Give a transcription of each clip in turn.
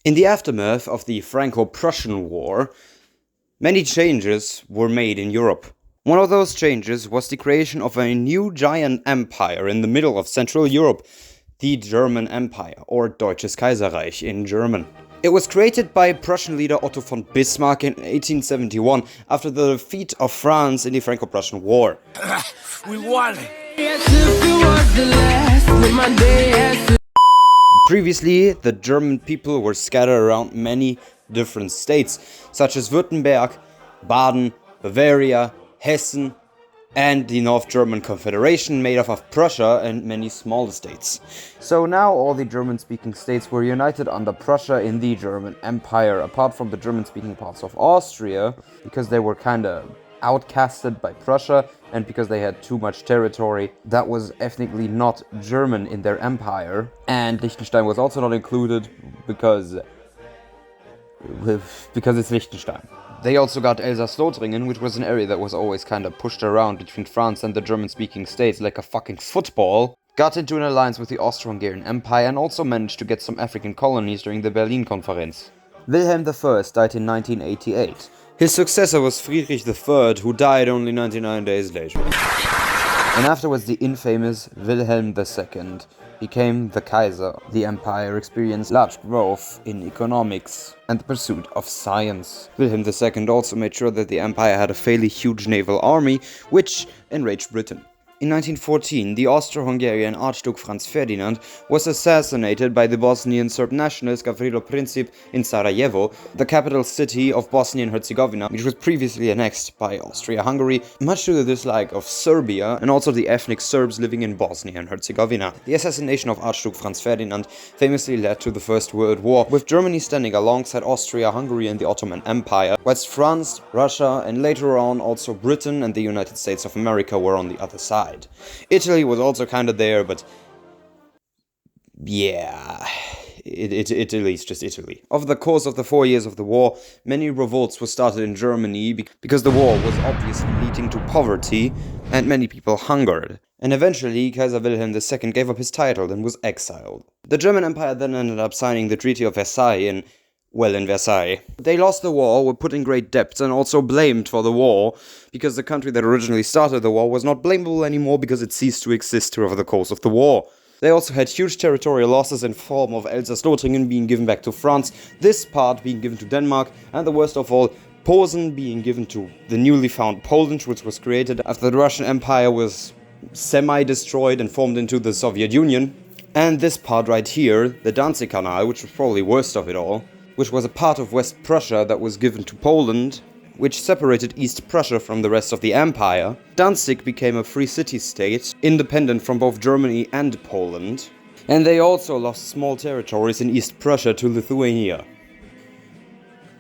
In the aftermath of the Franco-Prussian War, many changes were made in Europe. One of those changes was the creation of a new giant empire in the middle of Central Europe, the German Empire, or Deutsches Kaiserreich in German. It was created by Prussian leader Otto von Bismarck in 1871 after the defeat of France in the Franco-Prussian War. We won! Previously, the German people were scattered around many different states, such as Württemberg, Baden, Bavaria, Hessen, and the North German Confederation made up of Prussia and many smaller states. So now all the German-speaking states were united under Prussia in the German Empire, apart from the German-speaking parts of Austria, because they were kinda outcasted by Prussia and because they had too much territory that was ethnically not German in their empire. And Liechtenstein was also not included because it's Liechtenstein. They also got Elsass-Lothringen, which was an area that was always kind of pushed around between France and the German-speaking states like a fucking football, got into an alliance with the Austro-Hungarian Empire, and also managed to get some African colonies during the Berlin Conference. Wilhelm I died in 1988. His successor was Friedrich III, who died only 99 days later. And afterwards the infamous Wilhelm II became the Kaiser. The empire experienced large growth in economics and the pursuit of science. Wilhelm II also made sure that the empire had a fairly huge naval army, which enraged Britain. In 1914, the Austro-Hungarian Archduke Franz Ferdinand was assassinated by the Bosnian Serb nationalist Gavrilo Princip in Sarajevo, the capital city of Bosnia and Herzegovina, which was previously annexed by Austria-Hungary, much to the dislike of Serbia and also the ethnic Serbs living in Bosnia and Herzegovina. The assassination of Archduke Franz Ferdinand famously led to the First World War, with Germany standing alongside Austria-Hungary and the Ottoman Empire, whilst France, Russia, and later on also Britain and the United States of America were on the other side. Italy was also kind of there, but yeah, Italy's just Italy. Over the course of the 4 years of the war, many revolts were started in Germany because the war was obviously leading to poverty and many people hungered. And eventually, Kaiser Wilhelm II gave up his title and was exiled. The German Empire then ended up signing the Treaty of Versailles in Versailles. They lost the war, were put in great debt, and also blamed for the war, because the country that originally started the war was not blameable anymore because it ceased to exist over the course of the war. They also had huge territorial losses in form of Elsass-Lothringen being given back to France, this part being given to Denmark, and the worst of all, Posen being given to the newly found Poland, which was created after the Russian Empire was semi-destroyed and formed into the Soviet Union. And this part right here, the Danzig Canal, which was probably worst of it all, which was a part of West Prussia that was given to Poland, which separated East Prussia from the rest of the empire. Danzig became a free city-state, independent from both Germany and Poland, and they also lost small territories in East Prussia to Lithuania.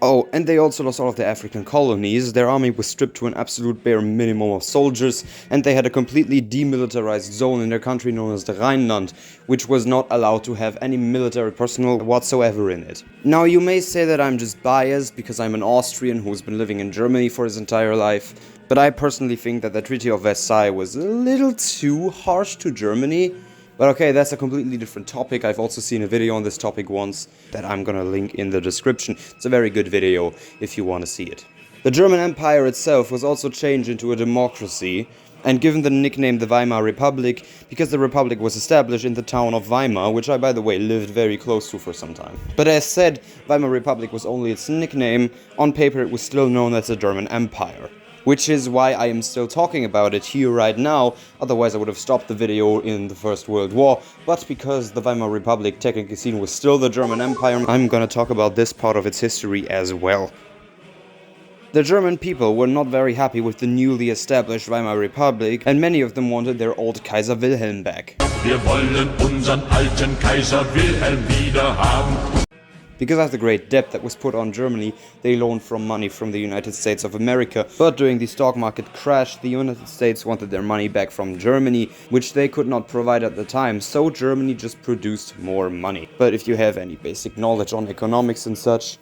Oh, and they also lost all of their African colonies. Their army was stripped to an absolute bare minimum of soldiers, and they had a completely demilitarized zone in their country known as the Rhineland, which was not allowed to have any military personnel whatsoever in it. Now, you may say that I'm just biased because I'm an Austrian who's been living in Germany for his entire life, but I personally think that the Treaty of Versailles was a little too harsh to Germany. But okay, that's a completely different topic. I've also seen a video on this topic once that I'm gonna link in the description. It's a very good video if you want to see it. The German Empire itself was also changed into a democracy and given the nickname the Weimar Republic because the republic was established in the town of Weimar, which I, by the way, lived very close to for some time. But as said, Weimar Republic was only its nickname. On paper, it was still known as the German Empire. Which is why I am still talking about it here right now, otherwise I would have stopped the video in the First World War, but because the Weimar Republic technically seen was still the German Empire, I'm gonna talk about this part of its history as well. The German people were not very happy with the newly established Weimar Republic, and many of them wanted their old Kaiser Wilhelm back. Wir wollen unseren alten Kaiser Wilhelm wieder haben. Because of the great debt that was put on Germany, they loaned money from the United States of America. But during the stock market crash, the United States wanted their money back from Germany, which they could not provide at the time, so Germany just produced more money. But if you have any basic knowledge on economics and such,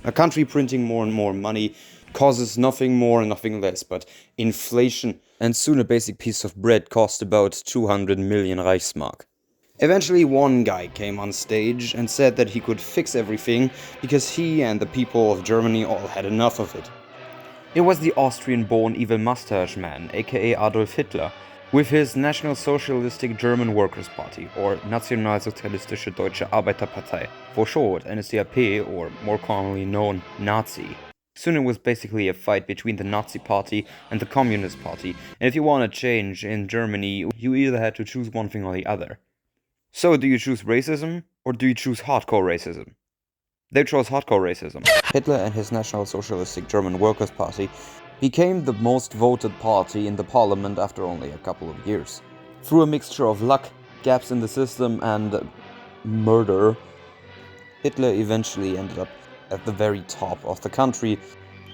a country printing more and more money causes nothing more and nothing less but inflation. And soon a basic piece of bread cost about 200 million Reichsmark. Eventually, one guy came on stage and said that he could fix everything because he and the people of Germany all had enough of it. It was the Austrian-born evil mustache man, aka Adolf Hitler, with his National Socialistic German Workers' Party, or Nationalsozialistische Deutsche Arbeiterpartei, for short NSDAP, or more commonly known Nazi. Soon it was basically a fight between the Nazi Party and the Communist Party, and if you wanted change in Germany, you either had to choose one thing or the other. So, do you choose racism, or do you choose hardcore racism? They chose hardcore racism. Hitler and his National Socialistic German Workers' Party became the most voted party in the parliament after only a couple of years. Through a mixture of luck, gaps in the system, and murder, Hitler eventually ended up at the very top of the country,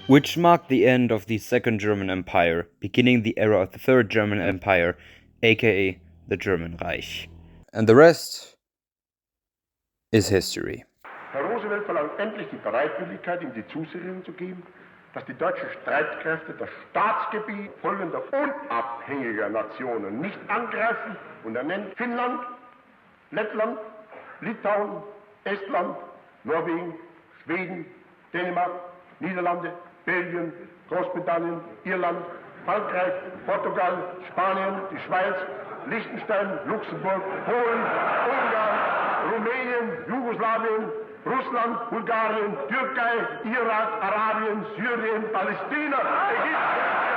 which marked the end of the Second German Empire, beginning the era of the Third German Empire, aka the German Reich. And the rest is history. Herr Roosevelt verlangt endlich die Bereitwilligkeit, ihm die Zusicherung zu geben, dass die deutschen Streitkräfte das Staatsgebiet folgender unabhängiger Nationen nicht angreifen, und er nennt Finnland, Lettland, Litauen, Estland, Norwegen, Schweden, Dänemark, Niederlande, Belgien, Großbritannien, Irland, Frankreich, Portugal, Spanien, die Schweiz, Liechtenstein, Luxemburg, Polen, Ungarn, Rumänien, Jugoslawien, Russland, Bulgarien, Türkei, Irak, Arabien, Syrien, Palästina, Ägypten,